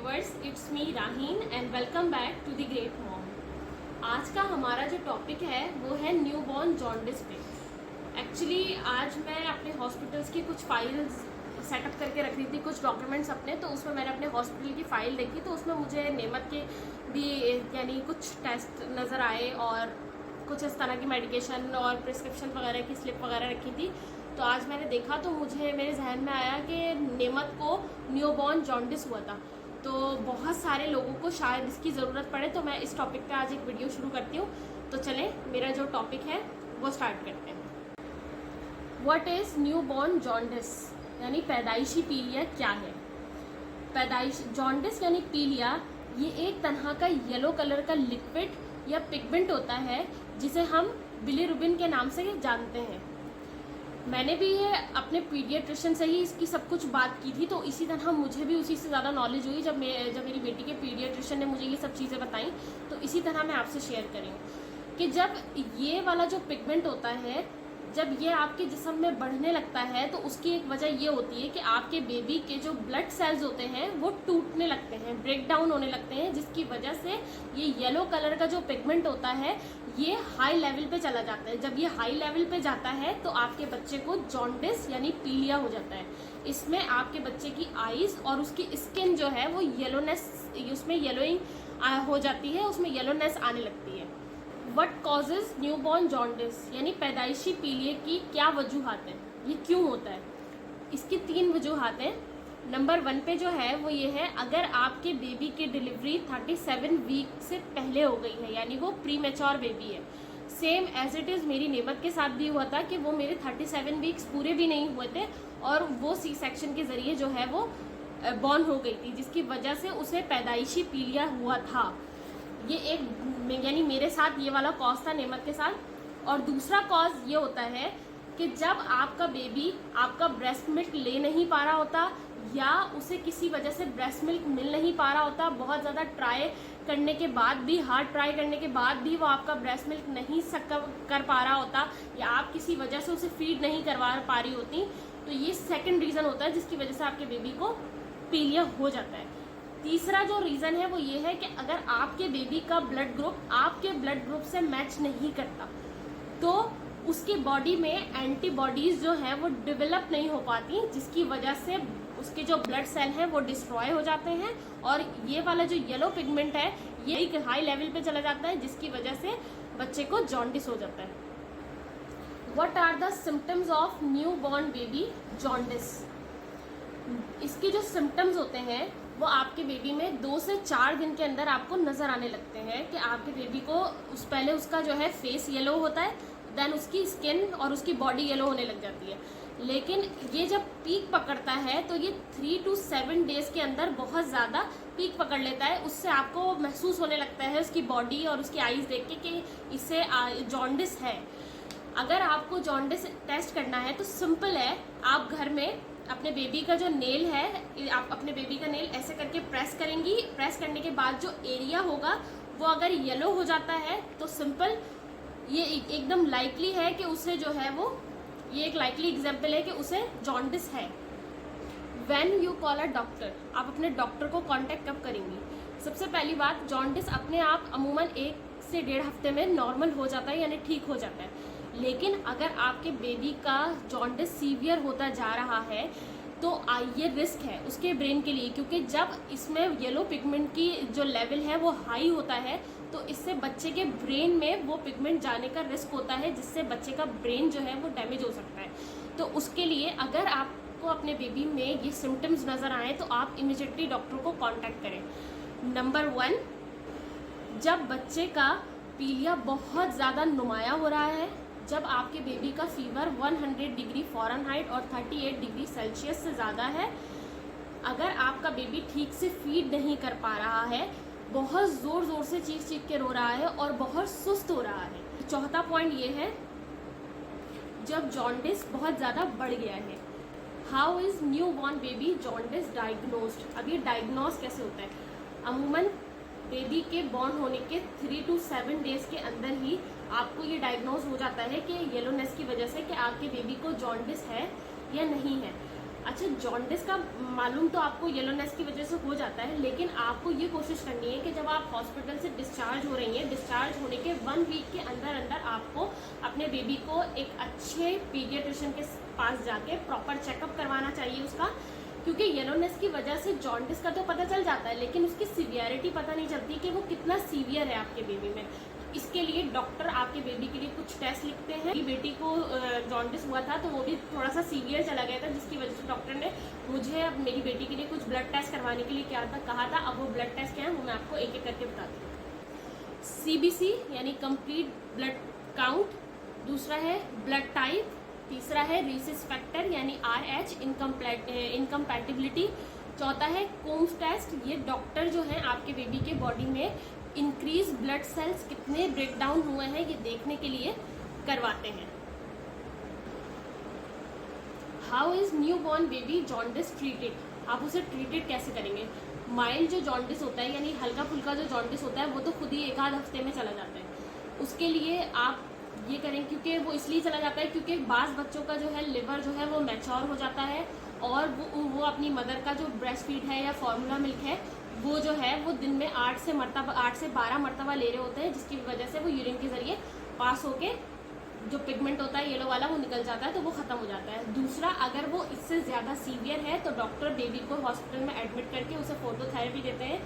Viewers, it's me Raheen and welcome back to the great mom. आज का हमारा जो टॉपिक है वो है न्यूबॉर्न जॉन्डिस पे। एक्चुअली आज मैं अपने हॉस्पिटल्स की कुछ फाइल्स सेटअप करके रख रही थी, कुछ डॉक्यूमेंट्स अपने, तो उसमें मैंने अपने हॉस्पिटल की फ़ाइल देखी तो उसमें मुझे नेमत के भी यानी कुछ टेस्ट नज़र आए और कुछ इस तरह की मेडिकेशन और प्रिस्क्रिप्शन वगैरह की स्लिप वगैरह रखी थी। तो आज मैंने देखा तो मुझे मेरे जहन में आया कि नेमत को न्यूबॉर्न जॉन्डिस हुआ था, तो बहुत सारे लोगों को शायद इसकी ज़रूरत पड़े, तो मैं इस टॉपिक पे आज एक वीडियो शुरू करती हूँ। तो चलें, मेरा जो टॉपिक है वो स्टार्ट करते हैं। व्हाट इज़ न्यूबॉर्न जॉन्डिस यानी पैदाइशी पीलिया क्या है? पैदाइश जॉन्डिस यानी पीलिया ये एक तरह का येलो कलर का लिक्विड या पिगमेंट होता है जिसे हम बिलीरुबिन के नाम से जानते हैं। मैंने भी ये अपने पीडियाट्रिशियन से ही इसकी सब कुछ बात की थी, तो इसी तरह मुझे भी उसी से ज़्यादा नॉलेज हुई जब मेरी बेटी के पीडियाट्रिशियन ने मुझे ये सब चीज़ें बताई। तो इसी तरह मैं आपसे शेयर करूँ कि जब ये वाला जो पिगमेंट होता है, जब ये आपके जिस्म में बढ़ने लगता है तो उसकी एक वजह ये होती है कि आपके बेबी के जो ब्लड सेल्स होते हैं वो टूटने लगते हैं, ब्रेक डाउन होने लगते हैं, जिसकी वजह से ये येलो कलर का जो पिगमेंट होता है ये हाई लेवल पे चला जाता है। जब ये हाई लेवल पे जाता है तो आपके बच्चे को जॉन्डिस यानी पीलिया हो जाता है। इसमें आपके बच्चे की आईज और उसकी स्किन जो है वो येलोनेस, उसमें येलोइंग हो जाती है, उसमें येलोनेस आने लगती है। वट कॉजेज न्यूबॉर्न जॉन्डिस यानी पैदाइशी पीलिया की क्या वजूहात हैं, ये क्यों होता है? इसकी 3 वजूहात हैं। नंबर 1 पे जो है वो ये है, अगर आपके बेबी की डिलीवरी 37 वीक से पहले हो गई है यानी वो प्री मैच्योर बेबी है। सेम एज इट इज़ मेरी नेमत के साथ भी हुआ था कि वो मेरे 37 वीक्स पूरे भी नहीं हुए थे और वो सी सेक्शन के ज़रिए जो है वो बॉर्न हो गई थी, जिसकी वजह से उसे पैदाइशी पीलिया हुआ था। ये एक यानी मेरे साथ ये वाला कॉज था नेमत के साथ। और दूसरा कॉज ये होता है कि जब आपका बेबी आपका ब्रेस्ट मिल्क ले नहीं पा रहा होता या उसे किसी वजह से ब्रेस्ट मिल्क मिल नहीं पा रहा होता, बहुत ज़्यादा ट्राई करने के बाद भी, हार्ड ट्राई करने के बाद भी वो आपका ब्रेस्ट मिल्क नहीं कर पा रहा होता या आप किसी वजह से उसे फीड नहीं करवा पा रही होती, तो ये सेकंड रीज़न होता है जिसकी वजह से आपके बेबी को पीलिया हो जाता है। तीसरा जो रीज़न है वो ये है कि अगर आपके बेबी का ब्लड ग्रुप आपके ब्लड ग्रुप से मैच नहीं करता तो उसकी बॉडी में एंटीबॉडीज़ जो है वो डेवलप नहीं हो पाती, जिसकी वजह से उसके जो ब्लड सेल हैं वो डिस्ट्रॉय हो जाते हैं और ये वाला जो येलो पिगमेंट है ये एक हाई लेवल पे चला जाता है, जिसकी वजह से बच्चे को जॉन्डिस हो जाता है। What are the symptoms of new born baby jaundice? इसके जो सिम्टम्स होते हैं वो आपके बेबी में 2 से 4 दिन के अंदर आपको नज़र आने लगते हैं कि आपके बेबी को पहले उसका जो है फेस येलो होता है, देन उसकी स्किन और उसकी बॉडी येलो होने लग जाती है। लेकिन ये जब पीक पकड़ता है तो ये 3 to 7 डेज़ के अंदर बहुत ज़्यादा पीक पकड़ लेता है। उससे आपको महसूस होने लगता है उसकी बॉडी और उसकी आईज़ देख के कि इसे जॉन्डिस है। अगर आपको जॉन्डिस टेस्ट करना है तो सिंपल है, आप घर में अपने बेबी का जो नेल है, आप अपने बेबी का नेल ऐसे करके प्रेस करेंगी। प्रेस करने के बाद जो एरिया होगा वो अगर येलो हो जाता है तो सिंपल ये एकदम लाइकली है कि उसे जो है वो, ये एक लाइकली एग्जाम्पल है कि उसे जॉन्डिस है। When you call a doctor, आप अपने डॉक्टर को कांटेक्ट कब करेंगी? सबसे पहली बात, जॉन्डिस अपने आप अमूमन 1 से 1.5 हफ्ते में नॉर्मल हो जाता है यानी ठीक हो जाता है। लेकिन अगर आपके बेबी का जॉन्डिस सीवियर होता जा रहा है तो ये रिस्क है उसके ब्रेन के लिए, क्योंकि जब इसमें येलो पिगमेंट की जो लेवल है वो हाई होता है तो इससे बच्चे के ब्रेन में वो पिगमेंट जाने का रिस्क होता है, जिससे बच्चे का ब्रेन जो है वो डैमेज हो सकता है। तो उसके लिए अगर आपको अपने बेबी में ये सिम्टम्स नज़र आए तो आप इमीडिएटली डॉक्टर को कॉन्टैक्ट करें। नंबर 1, जब बच्चे का पीलिया बहुत ज़्यादा नुमाया हो रहा है, जब आपके बेबी का फीवर 100 डिग्री फ़ारेनहाइट और 38 डिग्री सेल्सियस से ज़्यादा है, अगर आपका बेबी ठीक से फीड नहीं कर पा रहा है, बहुत ज़ोर ज़ोर से चीख के रो रहा है और बहुत सुस्त हो रहा है। चौथा पॉइंट ये है, जब जॉन्डिस बहुत ज़्यादा बढ़ गया है। How is new born baby jaundice diagnosed? अब ये डायग्नोस कैसे होता है? अमूमन बेबी के बॉर्न होने के 3 to 7 डेज़ के अंदर ही आपको ये डायग्नोज हो जाता है कि येलोनेस की वजह से कि आपके बेबी को जॉन्डिस है या नहीं है। अच्छा, जॉन्डिस का मालूम तो आपको येलोनेस की वजह से हो जाता है, लेकिन आपको ये कोशिश करनी है कि जब आप हॉस्पिटल से डिस्चार्ज हो रही हैं, डिस्चार्ज होने के 1 वीक के अंदर अंदर आपको अपने बेबी को एक अच्छे पीडियाट्रिशियन के पास जाके प्रॉपर चेकअप करवाना चाहिए उसका, क्योंकि येलोनेस की वजह से जॉन्डिस का तो पता चल जाता है, लेकिन उसकी सीवियरिटी पता नहीं चलती कि वो कितना सीवियर है आपके बेबी में। इसके लिए डॉक्टर आपके बेबी के लिए कुछ टेस्ट लिखते हैं। मेरी बेटी को जॉन्डिस हुआ था तो वो भी थोड़ा सा सीवियर चला गया था, जिसकी वजह से डॉक्टर ने मुझे अब मेरी बेटी के लिए कुछ ब्लड टेस्ट करवाने के लिए कहा था। अब वो ब्लड टेस्ट क्या है वो मैं आपको एक एक करके बताती हूँ। CBC यानी कंप्लीट ब्लड काउंट, दूसरा है ब्लड टाइप, तीसरा है रीसिस फैक्टर यानी RH इनकम्पैटिबिलिटी, चौथा है कोम्स टेस्ट। ये डॉक्टर जो है आपके बेबी के बॉडी में इंक्रीज ब्लड सेल्स कितने ब्रेक डाउन हुए हैं ये देखने के लिए करवाते हैं। How is new born baby jaundice treated? आप उसे ट्रीटेड कैसे करेंगे? माइल्ड जो जॉन्डिस होता है यानी हल्का फुल्का जो जॉन्डिस होता है वो तो खुद ही 1-8 हफ्ते में चला जाता है। उसके लिए आप ये करें, क्योंकि वो इसलिए चला जाता है क्योंकि बाज़ बच्चों का जो है लिवर जो है वो मैच्योर हो जाता है और वो अपनी मदर का जो ब्रेस्ट फीड है या फॉर्मूला मिल्क है वो जो है वो दिन में 8 से 12 मरतबा ले रहे होते हैं, जिसकी वजह से वो यूरिन के जरिए पास होके जो पिगमेंट होता है येलो वाला वो निकल जाता है, तो वो ख़त्म हो जाता है। दूसरा, अगर वो इससे ज़्यादा सीवियर है तो डॉक्टर बेबी को हॉस्पिटल में एडमिट करके उसे फोटोथेरेपी देते हैं।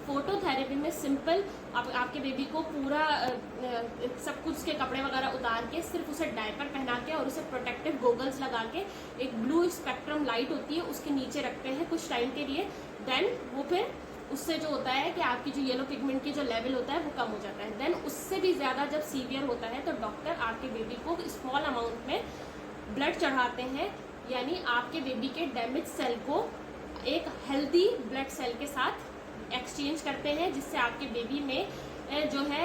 फोटोथेरेपी में सिंपल आपके बेबी को पूरा सब कुछ के कपड़े वगैरह उतार के सिर्फ उसे डायपर पहना के और उसे प्रोटेक्टिव गोगल्स लगा के एक ब्लू स्पेक्ट्रम लाइट होती है उसके नीचे रखते हैं कुछ टाइम के लिए। देन वो फिर उससे जो होता है कि आपकी जो येलो पिगमेंट की जो लेवल होता है वो कम हो जाता है। देन उससे भी ज़्यादा जब सीवियर होता है तो डॉक्टर आपके बेबी को स्मॉल अमाउंट में ब्लड चढ़ाते हैं, यानी आपके बेबी के डैमेज सेल को एक हेल्दी ब्लड सेल के साथ एक्सचेंज करते हैं, जिससे आपके बेबी में जो है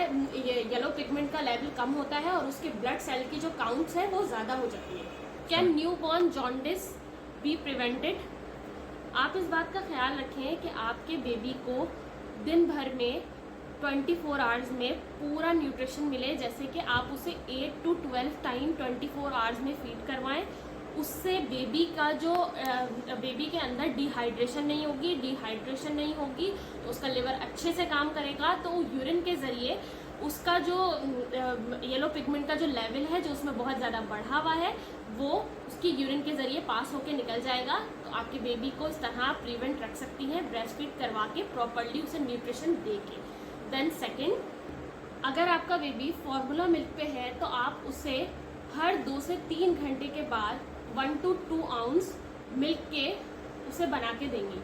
येलो पिगमेंट का लेवल कम होता है और उसके ब्लड सेल की जो काउंट्स है वो ज़्यादा हो जाती है। Can new born jaundice be prevented? आप इस बात का ख्याल रखें कि आपके बेबी को दिन भर में 24 आवर्स में पूरा न्यूट्रिशन मिले, जैसे कि आप उसे 8 to 12 टाइम 24 आवर्स में फीड करवाएं। उससे बेबी का जो बेबी के अंदर डिहाइड्रेशन नहीं होगी तो उसका लिवर अच्छे से काम करेगा, तो यूरिन के ज़रिए उसका जो येलो पिगमेंट का जो लेवल है जो उसमें बहुत ज़्यादा बढ़ा हुआ है वो उसकी यूरिन के ज़रिए पास होके निकल जाएगा। तो आपके बेबी को इस तरह प्रिवेंट रख सकती हैं ब्रेस्ट फीड करवा के, प्रॉपरली उसे न्यूट्रिशन दे के। देन सेकेंड, अगर आपका बेबी फॉर्मूला मिल्क पे है तो आप उसे हर 2 से 3 घंटे के बाद 1 to 2 आउंस मिल्क के उसे बना के देंगी।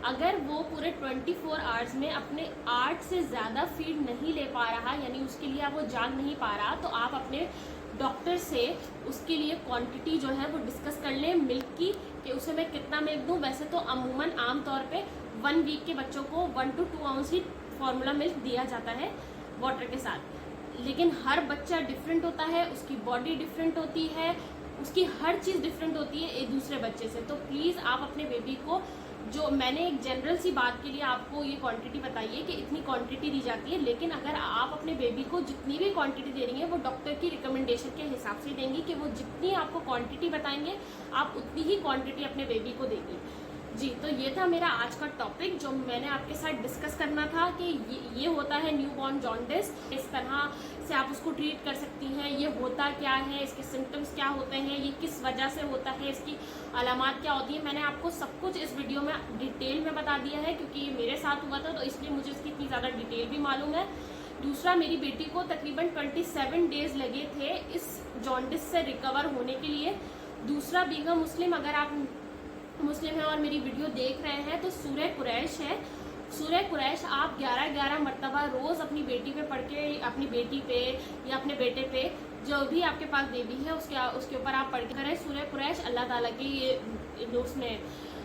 अगर वो पूरे 24 आवर्स में अपने 8 से ज़्यादा फीड नहीं ले पा रहा, यानी उसके लिए आप वो जाग नहीं पा रहा, तो आप अपने डॉक्टर से उसके लिए क्वांटिटी जो है वो डिस्कस कर लें मिल्क की कि उसे मैं कितना मिल्क दूं। वैसे तो अमूमन आम तौर पे 1 वीक के बच्चों को 1 to 2 ounce he formula milk दिया जाता है वाटर के साथ, लेकिन हर बच्चा डिफरेंट होता है, उसकी बॉडी डिफरेंट होती है, उसकी हर चीज़ डिफरेंट होती है एक दूसरे बच्चे से। तो प्लीज़ आप अपने बेबी को, जो मैंने एक जनरल सी बात के लिए आपको ये क्वांटिटी बताई है कि इतनी क्वांटिटी दी जाती है, लेकिन अगर आप अपने बेबी को जितनी भी क्वांटिटी दे रही हैं वो डॉक्टर की रिकमेंडेशन के हिसाब से देंगी कि वो जितनी आपको क्वांटिटी बताएंगे आप उतनी ही क्वांटिटी अपने बेबी को देंगी। जी, तो ये था मेरा आज का टॉपिक जो मैंने आपके साथ डिस्कस करना था कि ये होता है न्यू बॉर्न जॉन्डिस, इस तरह से आप उसको ट्रीट कर सकती हैं। ये होता क्या है, इसके सिम्टम्स क्या होते हैं, ये किस वजह से होता है, इसकी अलामात क्या होती है, मैंने आपको सब कुछ इस वीडियो में डिटेल में बता दिया है, क्योंकि ये मेरे साथ हुआ था तो इसलिए मुझे इसकी इतनी ज़्यादा डिटेल भी मालूम है। दूसरा, मेरी बेटी को तकरीबन 27 डेज़ लगे थे इस जॉन्डिस से रिकवर होने के लिए। दूसरा, बीइंग अ मुस्लिम, अगर आप मुस्लिम हैं और मेरी वीडियो देख रहे हैं तो सूरह कुरैश है, सूरह कुरैश आप 11 मरतबा रोज़ अपनी बेटी पे पढ़ के, अपनी बेटी पे या अपने बेटे पे, जो भी आपके पास बेबी है उसके ऊपर आप पढ़ के करें सूरह कुरैश। अल्लाह ताला की ये उसमें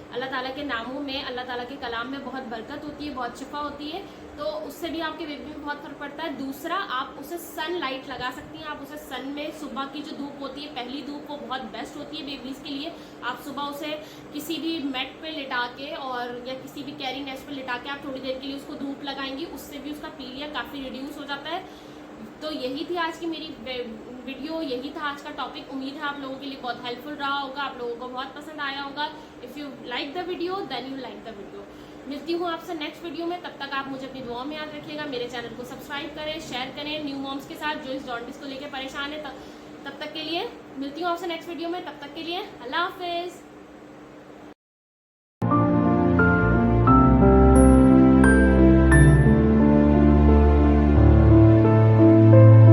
अल्लाह ताला के नामों में, अल्लाह ताला के कलाम में बहुत बरकत होती है, बहुत शिफा होती है, तो उससे भी आपके बेबी में बहुत फर्क पड़ता है। दूसरा, आप उसे सन लाइट लगा सकती हैं, आप उसे सन में सुबह की जो धूप होती है, पहली धूप, वो बहुत बेस्ट होती है बेबीज़ के लिए। आप सुबह उसे किसी भी मैट पे लिटा के और या किसी भी कैरी नेस्ट पे लिटा के आप थोड़ी देर के लिए उसको धूप लगाएंगी, उससे भी उसका पीलिया काफ़ी रिड्यूस हो जाता है। तो यही थी आज की मेरी वीडियो, यही था आज का टॉपिक। उम्मीद है आप लोगों के लिए बहुत हेल्पफुल रहा होगा, आप लोगों को बहुत पसंद आया होगा। If you like the video then you like the video. मिलती हूँ आपसे नेक्स्ट वीडियो में, तब तक आप मुझे अपनी दुआ में याद रखिएगा। मेरे चैनल को सब्सक्राइब करें, शेयर करें न्यू मॉम्स के साथ जो इस जॉन्डिस को लेकर परेशान है। तब तक के लिए मिलती हूँ आपसे नेक्स्ट वीडियो में, तब तक के लिए अल्लाह हाफिज़।